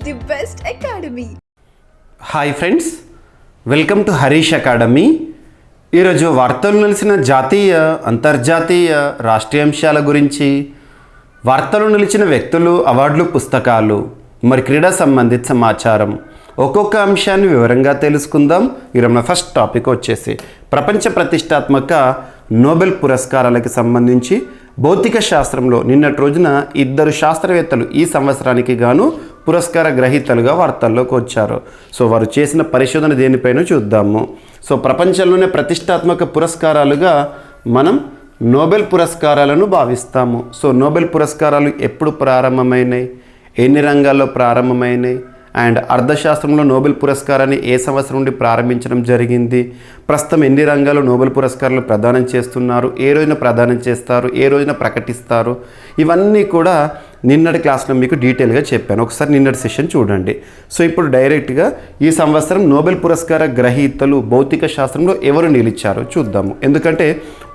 the best academy. Hi friends, welcome to Harish academy. ఈరోజు వార్తలు నిలిచిన జాతీయ, అంతర్జాతీయ, రాష్ట్రీయ అంశాల గురించి, వార్తలు నిలిచిన వ్యక్తులు, అవార్డులు, పుస్తకాలు, మరి క్రీడా సంబంధిత సమాచారం, ఒక్కొక్క అంశాన్ని వివరంగా తెలుసుకుందాం. ఈరోజు మన ఫస్ట్ టాపిక్ వచ్చేసి ప్రపంచ ప్రతిష్టాత్మక నోబెల్ పురస్కారాలకు సంబంధించి భౌతిక శాస్త్రంలో నిన్నటి రోజున ఇద్దరు శాస్త్రవేత్తలు ఈ సంవత్సరానికి గాను పురస్కార గ్రహీతలుగా వార్తల్లోకి వచ్చారు. సో వారు చేసిన పరిశోధన దేనిపైన చూద్దాము. సో ప్రపంచంలోనే ప్రతిష్టాత్మక పురస్కారాలుగా మనం నోబెల్ పురస్కారాలను భావిస్తాము. సో నోబెల్ పురస్కారాలు ఎప్పుడు ప్రారంభమైనాయి, ఎన్ని రంగాల్లో ప్రారంభమైనాయి, అండ్ అర్థశాస్త్రంలో నోబెల్ పురస్కారాన్ని ఏ సంవత్సరం నుండి ప్రారంభించడం జరిగింది, ప్రస్తుతం ఎన్ని రంగాల్లో నోబెల్ పురస్కారాలు ప్రదానం చేస్తున్నారు, ఏ రోజున ప్రదానం చేస్తారు, ఏ రోజున ప్రకటిస్తారు, ఇవన్నీ కూడా నిన్నటి క్లాస్లో మీకు డీటెయిల్గా చెప్పాను. ఒకసారి నిన్నటి సెషన్ చూడండి. సో ఇప్పుడు డైరెక్ట్గా ఈ సంవత్సరం నోబెల్ పురస్కార గ్రహీతలు భౌతిక శాస్త్రంలో ఎవరు నిలిచారో చూద్దాము. ఎందుకంటే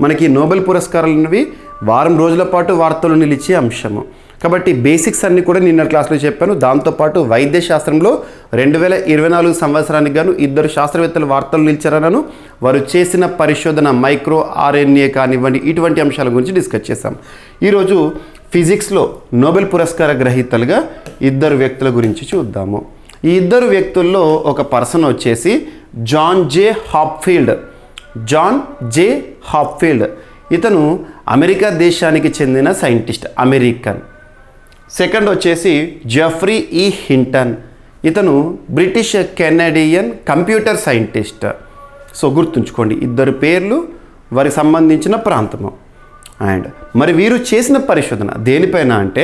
మనకి నోబెల్ పురస్కారాలు అనేవి వారం రోజుల పాటు వార్తలు నిలిచే అంశము. కాబట్టి బేసిక్స్ అన్నీ కూడా నిన్న క్లాస్లో చెప్పాను. దాంతోపాటు వైద్య శాస్త్రంలో 2024 సంవత్సరానికి గాను ఇద్దరు శాస్త్రవేత్తలు వార్తలు నిలిచారన్నాను. వారు చేసిన పరిశోధన మైక్రో ఆర్ఎన్ఏ కానివ్వండి, ఇటువంటి అంశాల గురించి డిస్కస్ చేశాం. ఈరోజు ఫిజిక్స్లో నోబెల్ పురస్కార గ్రహీతలుగా ఇద్దరు వ్యక్తుల గురించి చూద్దాము. ఈ ఇద్దరు వ్యక్తుల్లో ఒక పర్సన్ వచ్చేసి జాన్ జే హాప్ఫీల్డ్. ఇతను అమెరికా దేశానికి చెందిన సైంటిస్ట్, అమెరికన్. సెకండ్ వచ్చేసి జెఫ్రీ ఈ హింటన్. ఇతను British Canadian computer scientist. So గుర్తుంచుకోండి, ఇద్దరు పేర్లు, వారికి సంబంధించిన ప్రాంతము. అండ్ మరి వీరు చేసిన పరిశోధన దేనిపైన అంటే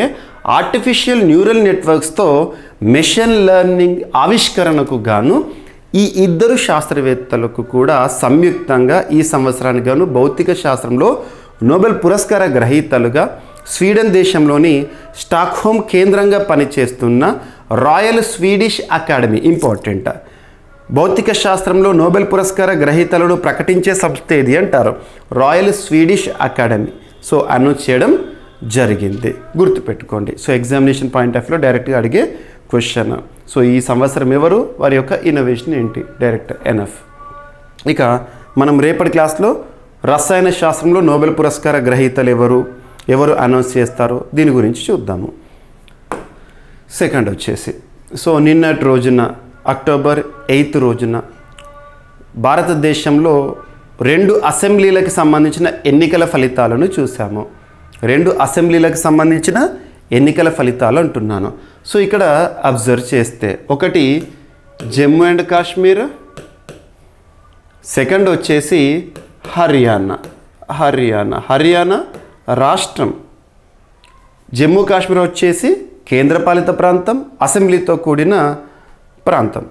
ఆర్టిఫిషియల్ న్యూరల్ నెట్వర్క్స్తో మెషిన్ లెర్నింగ్ ఆవిష్కరణకు గాను ఈ ఇద్దరు శాస్త్రవేత్తలకు కూడా సంయుక్తంగా ఈ సంవత్సరానికి గాను భౌతిక శాస్త్రంలో నోబెల్ పురస్కార గ్రహీతలుగా స్వీడన్ దేశంలోని స్టాక్హోమ్ కేంద్రంగా పనిచేస్తున్న రాయల్ స్వీడిష్ అకాడమీ, ఇంపార్టెంట్, భౌతిక శాస్త్రంలో నోబెల్ పురస్కార గ్రహీతలను ప్రకటించే సంస్థ ఏది అంటారు, royal Swedish academy. So announce చేయడం జరిగింది, గుర్తుపెట్టుకోండి. సో ఎగ్జామినేషన్ పాయింట్ ఆఫ్ వ్యూలో డైరెక్ట్గా అడిగే క్వశ్చన్. సో ఈ సంవత్సరం ఎవరు, వారి యొక్క ఇన్నోవేషన్ ఏంటి, డైరెక్ట్ ఎనఫ్. ఇక మనం రేపటి క్లాస్లో రసాయన శాస్త్రంలో నోబెల్ పురస్కార గ్రహీతలు ఎవరు అనౌన్స్ చేస్తారో దీని గురించి చూద్దాము. సెకండ్ వచ్చేసి సో నిన్నటి రోజున అక్టోబర్ 8 రోజున భారతదేశంలో 2 అసెంబ్లీలకు సంబంధించిన ఎన్నికల ఫలితాలను చూసాము. 2 అసెంబ్లీలకు సంబంధించిన ఎన్నికల ఫలితాలు అంటున్నాను. సో ఇక్కడ అబ్జర్వ్ చేస్తే ఒకటి జమ్మూ అండ్ కాశ్మీర్, సెకండ్ వచ్చేసి హర్యానా రాష్ట్రం, జమ్మూ కాశ్మీర్ వచ్చేసి కేంద్రపాలిత ప్రాంతం, అసెంబ్లీతో కూడిన ప్రాంతం.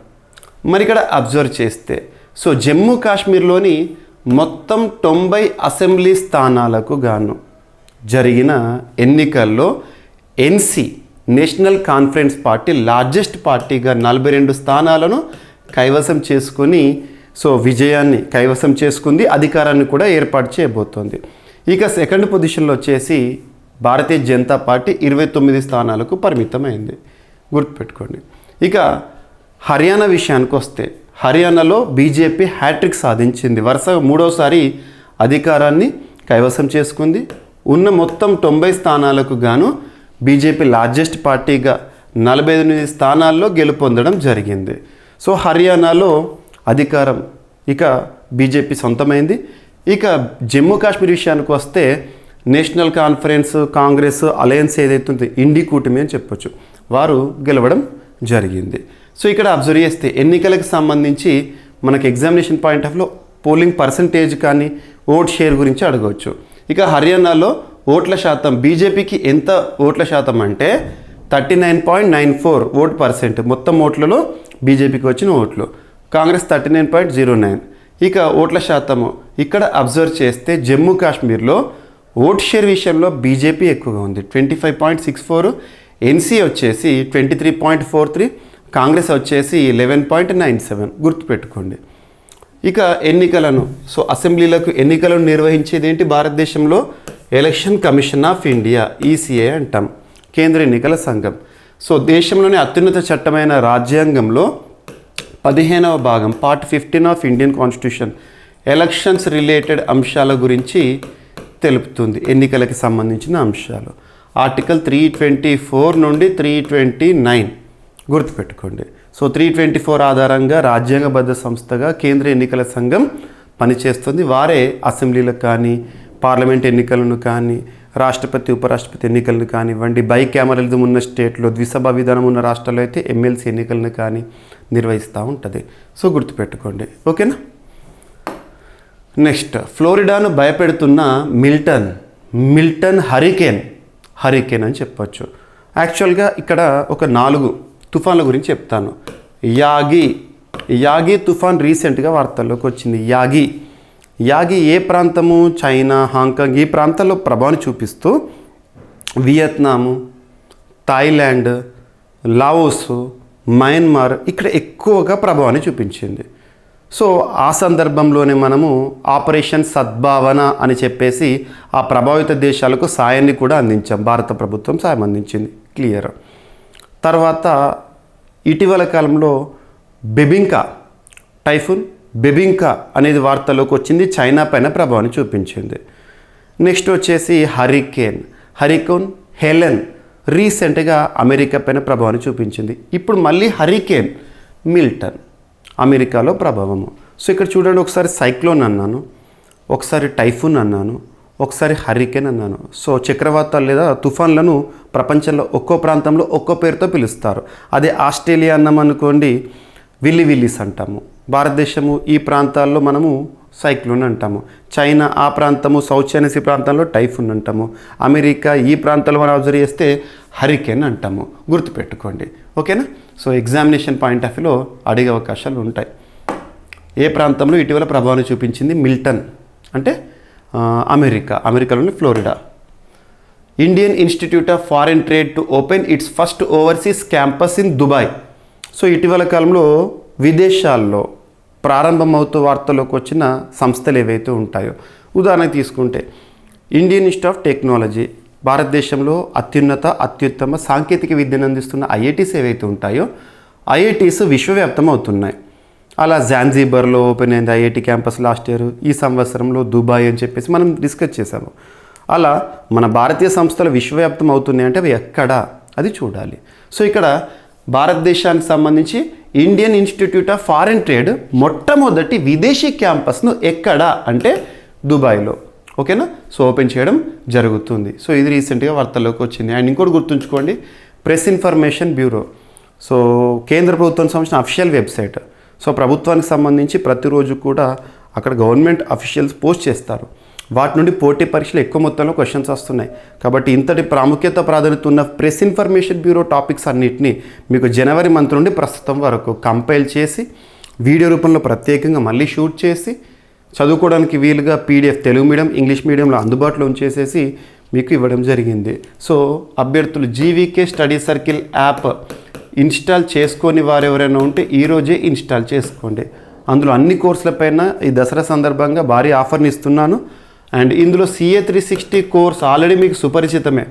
మరి ఇక్కడ అబ్జర్వ్ చేస్తే సో జమ్మూ కాశ్మీర్లోని మొత్తం 90 అసెంబ్లీ స్థానాలకు గాను జరిగిన ఎన్నికల్లో NC, national conference party, largest పార్టీగా 42 స్థానాలను కైవసం చేసుకొని సో విజయాన్ని కైవసం చేసుకుంది, అధికారాన్ని కూడా ఏర్పాటు చేయబోతోంది. ఇక సెకండ్ పొజిషన్లో వచ్చేసి భారతీయ జనతా పార్టీ 29 స్థానాలకు పరిమితమైంది, గుర్తుపెట్టుకోండి. ఇక హర్యానా విషయానికి వస్తే హర్యానాలో బీజేపీ హ్యాట్రిక్ సాధించింది, వరుసగా 3వసారి అధికారాన్ని కైవసం చేసుకుంది. ఉన్న మొత్తం 90 స్థానాలకు గాను బీజేపీ లార్జెస్ట్ పార్టీగా 48 స్థానాల్లో గెలుపొందడం జరిగింది. సో హర్యానాలో అధికారం ఇక బీజేపీ సొంతమైంది. ఇక జమ్మూ కాశ్మీర్ విషయానికి వస్తే నేషనల్ కాన్ఫరెన్స్, కాంగ్రెస్ అలయన్స్ ఏదైతే ఉందో ఇండి కూటమి అని చెప్పొచ్చు, వారు గెలవడం జరిగింది. సో ఇక్కడ అబ్జర్వ్ చేస్తే ఎన్నికలకు సంబంధించి మనకి ఎగ్జామినేషన్ పాయింట్ ఆఫ్ వ్యూలో పోలింగ్ పర్సంటేజ్ కానీ ఓట్ షేర్ గురించి అడగవచ్చు. ఇక హర్యానాలో ఓట్ల శాతం బీజేపీకి ఎంత ఓట్ల శాతం అంటే 39.94 ఓట్ పర్సెంట్, మొత్తం ఓట్లలో బీజేపీకి వచ్చిన ఓట్లు. కాంగ్రెస్ 39.09. ఇక ఓట్ల శాతము ఇక్కడ అబ్జర్వ్ చేస్తే జమ్మూ కాశ్మీర్లో ఓట్ షేర్ విషయంలో బీజేపీ ఎక్కువగా ఉంది, 25.64, ఎన్సీ వచ్చేసి 23.43, కాంగ్రెస్ వచ్చేసి 11.97, గుర్తుపెట్టుకోండి. ఇక ఎన్నికలను సో అసెంబ్లీలకు ఎన్నికలను నిర్వహించేది ఏంటి భారతదేశంలో, election commission of India, ECI అంటాం, కేంద్ర ఎన్నికల సంఘం. సో దేశంలోని అత్యున్నత చట్టమైన రాజ్యాంగంలో 15వ భాగం part 15 of Indian constitution elections related అంశాల గురించి తెలుపుతుంది, ఎన్నికలకి సంబంధించిన అంశాలు. ఆర్టికల్ 324 నుండి 329 గుర్తుపెట్టుకోండి. సో 324 ఆధారంగా రాజ్యాంగబద్ధ సంస్థగా కేంద్ర ఎన్నికల సంఘం పనిచేస్తుంది. వారే అసెంబ్లీలకు కానీ, పార్లమెంట్ ఎన్నికలను కానీ, రాష్ట్రపతి ఉపరాష్ట్రపతి ఎన్నికలను కానివ్వండి, బైకామరలిజం ఉన్న స్టేట్లో, ద్విసభ విధానం ఉన్న రాష్ట్రాల్లో అయితే ఎమ్మెల్సీ ఎన్నికలను కానీ నిర్వహిస్తూ ఉంటుంది. సో గుర్తుపెట్టుకోండి, ఓకేనా. నెక్స్ట్, ఫ్లోరిడాను భయపెడుతున్న మిల్టన్ హరికేన్ అని చెప్పొచ్చు. యాక్చువల్గా ఇక్కడ ఒక 4 తుఫాన్ల గురించి చెప్తాను. యాగి తుఫాన్ రీసెంట్గా వార్తల్లోకి వచ్చింది. యాగి ఏ ప్రాంతము? చైనా, హాంకాంగ్ ఈ ప్రాంతాల్లో ప్రభావాన్ని చూపిస్తూ వియత్నాము, థాయిలాండ్, లావోస్, మయన్మార్ ఇక్కడ ఎక్కువగా ప్రభావాన్ని చూపించింది. సో ఆ సందర్భంలోనే మనము ఆపరేషన్ సద్భావన అని చెప్పేసి ఆ ప్రభావిత దేశాలకు సాయాన్ని కూడా అందించాం. భారత ప్రభుత్వం సాయం అందించింది, క్లియర్. తర్వాత ఇటీవల కాలంలో టైఫూన్ బెబింకా అనేది వార్తలోకి వచ్చింది, చైనా పైన ప్రభావాన్ని చూపించింది. నెక్స్ట్ వచ్చేసి హరికేన్ హెలెన్ రీసెంట్గా అమెరికా పైన ప్రభావాన్ని చూపించింది. ఇప్పుడు మళ్ళీ హరికేన్ మిల్టన్ అమెరికాలో ప్రభావము. సో ఇక్కడ చూడండి, ఒకసారి సైక్లోన్ అన్నాను, ఒకసారి టైఫూన్ అన్నాను, ఒకసారి హరికేన్ అన్నాను. సో చక్రవాతాలు లేదా తుఫాన్లను ప్రపంచంలో ఒక్కో ప్రాంతంలో ఒక్కో పేరుతో పిలుస్తారు. అదే ఆస్ట్రేలియా అన్నామనుకోండి విల్లీస్ అంటాము. భారతదేశము ఈ ప్రాంతాల్లో మనము సైక్లోన్ అంటాము. చైనా ఆ ప్రాంతము, సౌత్ చైనా సీ ప్రాంతంలో టైఫూన్ అంటాము. అమెరికా ఈ ప్రాంతాల్లో మనం అబ్జర్వ్ చేస్తే హరికేన్ అంటాము. గుర్తుపెట్టుకోండి, ఓకేనా. సో ఎగ్జామినేషన్ పాయింట్ ఆఫ్ వ్యూలో అడిగే అవకాశాలు ఉంటాయి. ఏ ప్రాంతంలో ఇటీవల ప్రభావాన్ని చూపించింది? మిల్టన్ అంటే అమెరికాలోని Florida. Indian institute of foreign trade to open it's first overseas campus in Dubai. So ఇటీవల కాలంలో విదేశాల్లో ప్రారంభమవుతూ వార్తలోకి వచ్చిన సంస్థలు ఏవైతే ఉంటాయో, ఉదాహరణకు తీసుకుంటే ఇండియన్ ఇన్స్టిట్యూట్ ఆఫ్ టెక్నాలజీ, భారతదేశంలో అత్యుత్తమ సాంకేతిక విద్యను అందిస్తున్న ఐఐటీస్ ఏవైతే ఉంటాయో ఐఐటీస్ విశ్వవ్యాప్తం అవుతున్నాయి. అలా జాన్జిబర్లో ఓపెన్ అయింది ఐఐటి క్యాంపస్ లాస్ట్ ఇయర్. ఈ సంవత్సరంలో దుబాయ్ అని చెప్పేసి మనం డిస్కస్ చేసాము. అలా మన భారతీయ సంస్థలు విశ్వవ్యాప్తం అవుతున్నాయి అంటే అవి ఎక్కడ, అది చూడాలి. సో ఇక్కడ భారతదేశానికి సంబంధించి Indian institute of foreign trade మొట్టమొదటి విదేశీ క్యాంపస్ను ఎక్కడ అంటే దుబాయ్లో, ఓకేనా. సో ఓపెన్ చేయడం జరుగుతుంది. సో ఇది రీసెంట్గా వార్తల్లోకి వచ్చింది. అండ్ ఇంకోటి గుర్తుంచుకోండి, ప్రెస్ ఇన్ఫర్మేషన్ బ్యూరో. సో కేంద్ర ప్రభుత్వానికి సంబంధించిన అఫీషియల్ వెబ్సైట్. సో ప్రభుత్వానికి సంబంధించి ప్రతిరోజు కూడా అక్కడ గవర్నమెంట్ అఫీషియల్స్ పోస్ట్ చేస్తారు. వాటి నుండి పోటీ పరీక్షలు ఎక్కువ మొత్తంలో క్వశ్చన్స్ వస్తున్నాయి. కాబట్టి ఇంతటి ప్రాధాన్యత ఉన్న ప్రెస్ ఇన్ఫర్మేషన్ బ్యూరో టాపిక్స్ అన్నిటినీ మీకు జనవరి మంత్ నుండి ప్రస్తుతం వరకు కంపైల్ చేసి వీడియో రూపంలో ప్రత్యేకంగా మళ్ళీ షూట్ చేసి చదువుకోవడానికి వీలుగా పీడిఎఫ్ తెలుగు మీడియం, ఇంగ్లీష్ మీడియంలో అందుబాటులో ఉంచేసేసి మీకు ఇవ్వడం జరిగింది. సో అభ్యర్థులు GVK study circle app install చేసుకొని వారు ఎవరైనా ఉంటే ఈరోజే ఇన్స్టాల్ చేసుకోండి. అందులో అన్ని కోర్సులపైన ఈ దసరా సందర్భంగా భారీ ఆఫర్ని ఇస్తున్నాను. అండ్ ఇందులో CA 360 కోర్స్ ఆల్రెడీ మీకు సుపరిచితమే.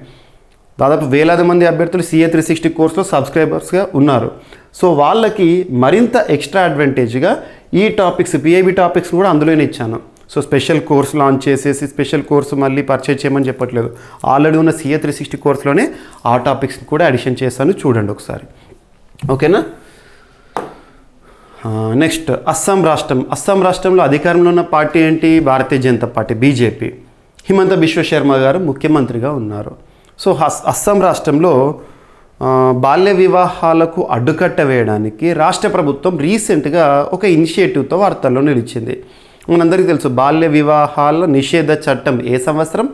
దాదాపు వేలాది మంది అభ్యర్థులు CA 360 కోర్సులో సబ్స్క్రైబర్స్గా ఉన్నారు. సో వాళ్ళకి మరింత ఎక్స్ట్రా అడ్వాంటేజ్గా ఈ టాపిక్స్ PIB టాపిక్స్ కూడా అందులోనే ఇచ్చాను. సో స్పెషల్ కోర్స్ లాంచ్ చేసేసి స్పెషల్ కోర్సు మళ్ళీ పర్చేజ్ చేయమని చెప్పట్లేదు. ఆల్రెడీ ఉన్న CA 360 కోర్సులోనే ఆ టాపిక్స్ కూడా అడిషన్ చేశాను, చూడండి ఒకసారి, ఓకేనా. నెక్స్ట్ అస్సాం రాష్ట్రంలో అధికారంలో ఉన్న పార్టీ ఏంటి? Bharatiya Janata party, BJP. హిమంత బిశ్వ శర్మ గారు ముఖ్యమంత్రిగా ఉన్నారు. సో అస్సాం రాష్ట్రంలో బాల్య వివాహాలకు అడ్డుకట్ట వేయడానికి రాష్ట్ర ప్రభుత్వం రీసెంట్గా ఒక ఇనిషియేటివ్తో వార్తల్లో నిలిచింది. మనందరికీ తెలుసు బాల్య వివాహాల నిషేధ చట్టం ఏ సంవత్సరం?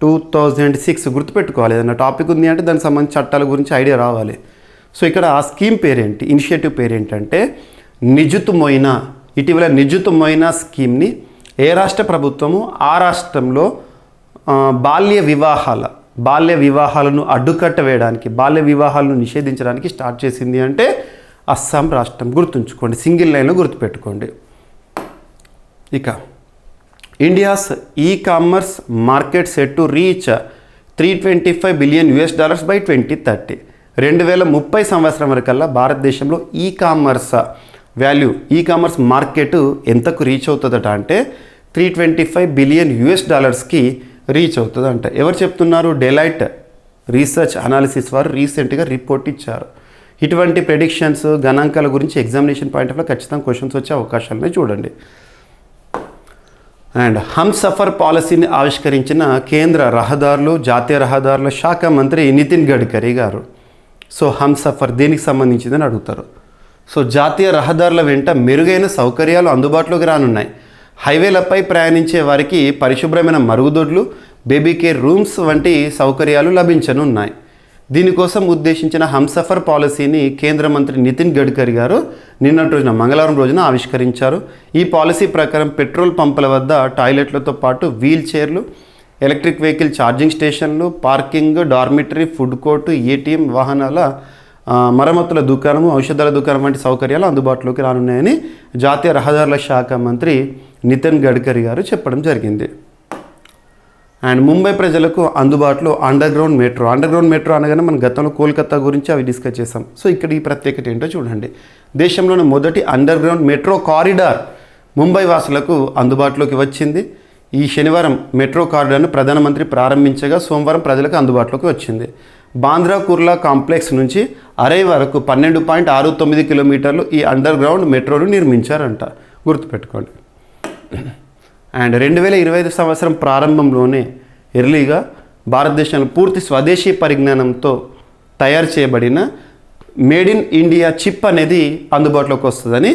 2006. గుర్తుపెట్టుకోవాలి, ఏదైనా టాపిక్ ఉంది అంటే దానికి సంబంధించిన చట్టాల గురించి ఐడియా రావాలి. సో ఇక్కడ ఆ స్కీమ్ పేరేంటి, ఇనిషియేటివ్ పేరేంటంటే నిజుత్ మొయినా. ఇటీవల నిజుత్ మొయినా స్కీమ్ని ఏ రాష్ట్ర ప్రభుత్వము ఆ రాష్ట్రంలో బాల్య వివాహాలను అడ్డుకట్ట వేయడానికి, బాల్య వివాహాలను నిషేధించడానికి స్టార్ట్ చేసింది అంటే అస్సాం రాష్ట్రం. గుర్తుంచుకోండి, సింగిల్ లైన్లో గుర్తుపెట్టుకోండి. ఇక India's ecommerce market set to reach $325 billion by 2030. 2030 సంవత్సరం వరకల్లా భారతదేశంలో ఈ కామర్స్ మార్కెట్ ఎంతకు రీచ్ అవుతుందట అంటే $325 బిలియన్ రీచ్ అవుతుందంట. ఎవరు చెప్తున్నారు? డెలైట్ రీసెర్చ్ అనాలిసిస్ వారు రీసెంట్గా రిపోర్ట్ ఇచ్చారు. ఇటువంటి ప్రెడిక్షన్స్ గణాంకాల గురించి ఎగ్జామినేషన్ పాయింట్ ఆఫ్ ఖచ్చితంగా క్వశ్చన్స్ వచ్చే అవకాశాలని చూడండి. అండ్ హమ్సఫర్ పాలసీని ఆవిష్కరించిన కేంద్ర రహదారులు జాతీయ రహదారుల శాఖ మంత్రి నితిన్ గడ్కరీ గారు. సో హమ్సఫర్ దేనికి సంబంధించిందని అడుగుతారు. సో జాతీయ రహదారుల వెంట మెరుగైన సౌకర్యాలు అందుబాటులోకి రానున్నాయి. హైవేలపై ప్రయాణించే వారికి పరిశుభ్రమైన మరుగుదొడ్లు, బేబీ కేర్ రూమ్స్ వంటి సౌకర్యాలు లభించనున్నాయి. దీనికోసం ఉద్దేశించిన హమ్సఫర్ పాలసీని కేంద్ర మంత్రి నితిన్ గడ్కరీ గారు నిన్నటి రోజున మంగళవారం రోజున ఆవిష్కరించారు. ఈ పాలసీ ప్రకారం పెట్రోల్ పంపుల వద్ద టాయిలెట్లతో పాటు వీల్ చైర్లు, ఎలక్ట్రిక్ వెహికల్ ఛార్జింగ్ స్టేషన్లు, parking, dormitory, food court, ATM, వాహనాల మరమ్మతుల దుకాణము, ఔషధాల దుకాణం వంటి సౌకర్యాలు అందుబాటులోకి రానున్నాయని జాతీయ రహదారుల శాఖ మంత్రి నితిన్ గడ్కరీ గారు చెప్పడం జరిగింది. అండ్ ముంబై ప్రజలకు అందుబాటులో అండర్ గ్రౌండ్ మెట్రో అనగానే మనం గతంలో కోల్కతా గురించి అవి డిస్కస్ చేసాం. సో ఇక్కడ ఈ ప్రత్యేకత ఏంటో చూడండి. దేశంలోని మొదటి under ground metro corridor Mumbai వాసులకు అందుబాటులోకి వచ్చింది. ఈ శనివారం మెట్రో కారిడార్ను ప్రధానమంత్రి ప్రారంభించగా సోమవారం ప్రజలకు అందుబాటులోకి వచ్చింది. బాంద్రా కుర్లా కాంప్లెక్స్ నుంచి అరై వరకు 12.69 కిలోమీటర్లు ఈ అండర్ గ్రౌండ్ మెట్రోను నిర్మించారంట. గుర్తుపెట్టుకోండి. అండ్ 2025 సంవత్సరం ప్రారంభంలోనే ఎర్లీగా భారతదేశంలో పూర్తి స్వదేశీ పరిజ్ఞానంతో తయారు చేయబడిన మేడ్ ఇన్ ఇండియా చిప్ అనేది అందుబాటులోకి వస్తుందని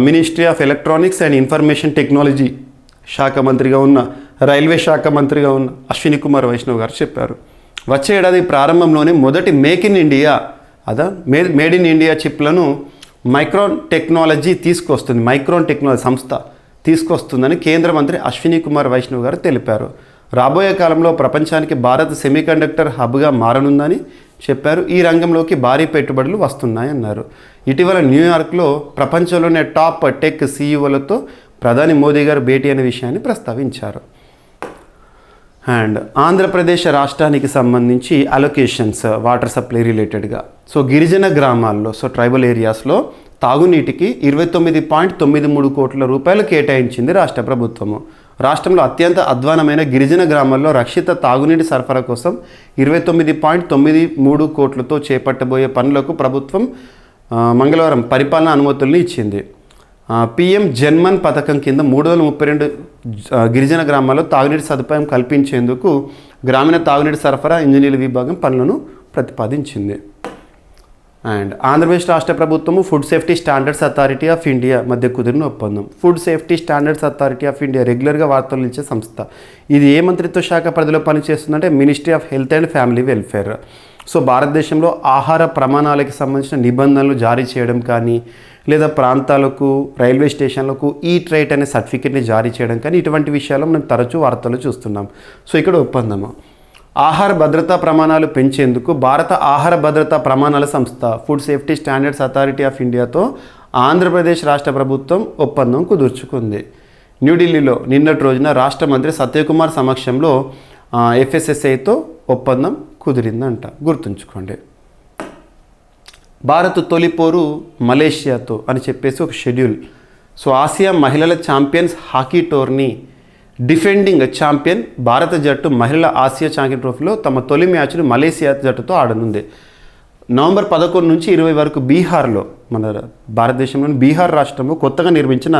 ministry of electronics and information technology శాఖ మంత్రిగా ఉన్న రైల్వే శాఖ మంత్రిగా ఉన్న అశ్విని కుమార్ వైష్ణవ్ గారు చెప్పారు. వచ్చే ఏడాది ప్రారంభంలోనే మొదటి మేడ్ ఇన్ ఇండియా చిప్లను మైక్రాన్ టెక్నాలజీ సంస్థ తీసుకొస్తుందని కేంద్ర మంత్రి అశ్విని కుమార్ వైష్ణవ్ గారు తెలిపారు. రాబోయే కాలంలో ప్రపంచానికి భారత్ సెమీకండక్టర్ హబ్గా మారనుందని చెప్పారు. ఈ రంగంలోకి భారీ పెట్టుబడులు వస్తున్నాయన్నారు. ఇటీవల న్యూయార్క్లో ప్రపంచంలోనే టాప్ టెక్ సీఈఓలతో ప్రధాని మోదీ గారు భేటీ అనే విషయాన్ని ప్రస్తావించారు. అండ్ ఆంధ్రప్రదేశ్ రాష్ట్రానికి సంబంధించి అలొకేషన్స్ వాటర్ సప్లై రిలేటెడ్గా గిరిజన గ్రామాల్లో ట్రైబల్ ఏరియాస్లో తాగునీటికి 29.93 కోట్ల రూపాయలు కేటాయించింది రాష్ట్ర ప్రభుత్వము. రాష్ట్రంలో అత్యంత అధ్వానమైన గిరిజన గ్రామాల్లో రక్షిత తాగునీటి సరఫరా కోసం 29.93 కోట్లతో చేపట్టబోయే పనులకు ప్రభుత్వం మంగళవారం పరిపాలనా అనుమతుల్ని ఇచ్చింది. పిఎం జన్మన్ పథకం కింద 332 గిరిజన గ్రామాల్లో తాగునీటి సదుపాయం కల్పించేందుకు గ్రామీణ తాగునీటి సరఫరా ఇంజనీరింగ్ విభాగం పనులను ప్రతిపాదించింది. అండ్ ఆంధ్రప్రదేశ్ రాష్ట్ర ప్రభుత్వము food safety standards authority of India మధ్య కుదిరిన ఒప్పందం. Food safety standards authority of India రెగ్యులర్గా వార్తలు ఇచ్చే సంస్థ. ఇది ఏ మంత్రిత్వ శాఖ పరిధిలో పనిచేస్తుందంటే ministry of health and family welfare. భారతదేశంలో ఆహార ప్రమాణాలకు సంబంధించిన నిబంధనలు జారీ చేయడం కానీ లేదా ప్రాంతాలకు రైల్వే స్టేషన్లకు ఈట్ రైట్ అనే సర్టిఫికేట్ని జారీ చేయడం కానీ ఇటువంటి విషయాలు మనం తరచూ వార్తలు చూస్తున్నాం. ఇక్కడ ఒప్పందము ఆహార భద్రతా ప్రమాణాలు పెంచేందుకు భారత ఆహార భద్రతా ప్రమాణాల సంస్థ food safety standards authority of ఇండియాతో ఆంధ్రప్రదేశ్ రాష్ట్ర ప్రభుత్వం ఒప్పందం కుదుర్చుకుంది. న్యూఢిల్లీలో నిన్నటి రోజున రాష్ట్ర మంత్రి సత్యకుమార్ సమక్షంలో ఎఫ్ఎస్ఎస్ఐతో ఒప్పందం కుదిరిందంట. గుర్తుంచుకోండి. భారత్ తొలిపోరు మలేషియాతో అని చెప్పేసి ఒక షెడ్యూల్. ఆసియా మహిళల champions hockey tourney defending champion భారత జట్టు మహిళల ఆసియా ఛాంపియన్ ట్రోఫీలో తమ తొలి మ్యాచ్ను మలేషియా జట్టుతో ఆడనుంది. నవంబర్ 11 నుంచి 20 వరకు బీహార్లో మన భారతదేశంలోని బీహార్ రాష్ట్రంలో కొత్తగా నిర్మించిన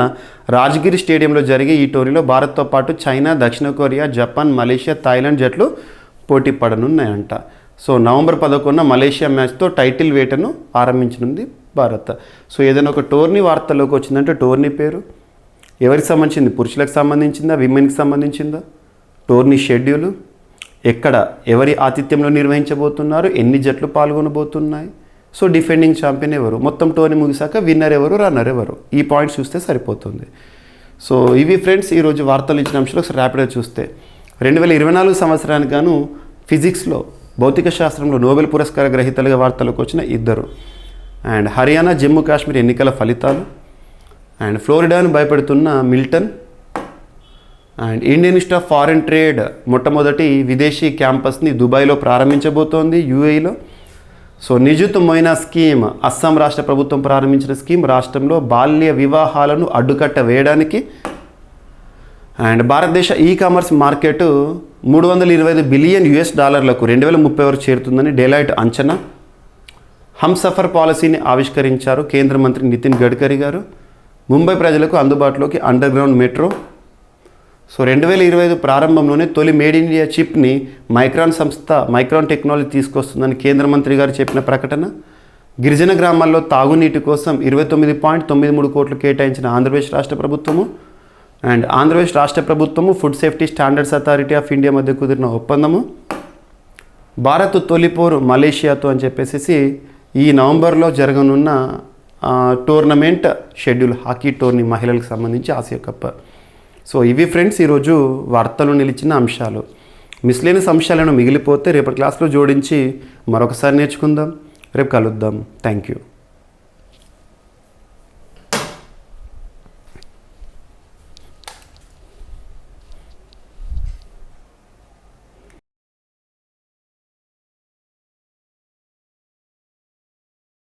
రాజ్గిరి స్టేడియంలో జరిగే ఈ టోర్నీలో భారత్తో పాటు చైనా, దక్షిణ కొరియా, జపాన్, మలేషియా, థాయిలాండ్ జట్లు పోటీ పడనున్నాయంట. నవంబర్ 11న మలేషియా మ్యాచ్తో టైటిల్ వేటను ఆరంభించనుంది భారత్. ఏదైనా ఒక టోర్నీ వార్తల్లోకి వచ్చిందంటే టోర్నీ పేరు ఎవరికి సంబంధించింది, పురుషులకు సంబంధించిందా, విమెన్కి సంబంధించిందా, టోర్నీ షెడ్యూలు, ఎక్కడ ఎవరి ఆతిథ్యంలో నిర్వహించబోతున్నారు, ఎన్ని జట్లు పాల్గొనబోతున్నాయి, డిఫెండింగ్ ఛాంపియన్ ఎవరు, మొత్తం టోర్నీ ముగిసాక విన్నర్ ఎవరు, రన్నర్ ఎవరు, ఈ పాయింట్స్ చూస్తే సరిపోతుంది. ఇవి ఫ్రెండ్స్ ఈరోజు వార్తలు ఇచ్చిన అంశాలు ఒకసారి ర్యాపిడ్గా చూస్తే 2024 సంవత్సరానికి గాను ఫిజిక్స్లో భౌతిక శాస్త్రంలో నోబెల్ పురస్కార గ్రహీతలుగా వార్తలకు వచ్చిన 2. అండ్ హర్యానా, జమ్మూ కాశ్మీర్ ఎన్నికల ఫలితాలు, అండ్ ఫ్లోరిడాను భయపెడుతున్న Milton, and Indian institute of foreign trade మొట్టమొదటి విదేశీ క్యాంపస్ని దుబాయ్లో ప్రారంభించబోతోంది యూఏఈలో. సో నిజుత్ మొయినా స్కీమ్ అస్సాం రాష్ట్ర ప్రభుత్వం ప్రారంభించిన స్కీమ్ రాష్ట్రంలో బాల్య వివాహాలను అడ్డుకట్ట వేయడానికి. అండ్ భారతదేశ ఈ కామర్స్ మార్కెట్ $325 బిలియన్ 2030 వరకు చేరుతుందని డెలాయిట్ అంచనా. హమ్సఫర్ పాలసీని ఆవిష్కరించారు కేంద్ర మంత్రి నితిన్ గడ్కరీ గారు. ముంబై ప్రజలకు అందుబాటులోకి అండర్ గ్రౌండ్ మెట్రో. సో 2025 ప్రారంభంలోనే తొలి మేడ్ ఇన్ ఇండియా చిప్ని మైక్రాన్ టెక్నాలజీ తీసుకొస్తుందని కేంద్ర మంత్రి గారు చెప్పిన ప్రకటన. గిరిజన గ్రామాల్లో తాగునీటి కోసం 29.93 కోట్లు కేటాయించిన ఆంధ్రప్రదేశ్ రాష్ట్ర ప్రభుత్వము. అండ్ ఆంధ్రప్రదేశ్ రాష్ట్ర ప్రభుత్వము food safety standards authority of India మధ్య కుదిరిన ఒప్పందము. భారత్ తొలిపోరు మలేషియాతో అని చెప్పేసి ఈ నవంబర్లో జరగనున్న టోర్నమెంట్ షెడ్యూల్ హాకీ టోర్నీ మహిళలకు సంబంధించి ఆసియా కప్. సో ఇవి ఫ్రెండ్స్ ఈరోజు వార్తలు నిలిచిన అంశాలు. మిస్లేనియస్ అంశాలను మిగిలిపోతే రేపటి క్లాస్లో జోడించి మరొకసారి నేర్చుకుందాం. రేపు కలుద్దాం. Thank you.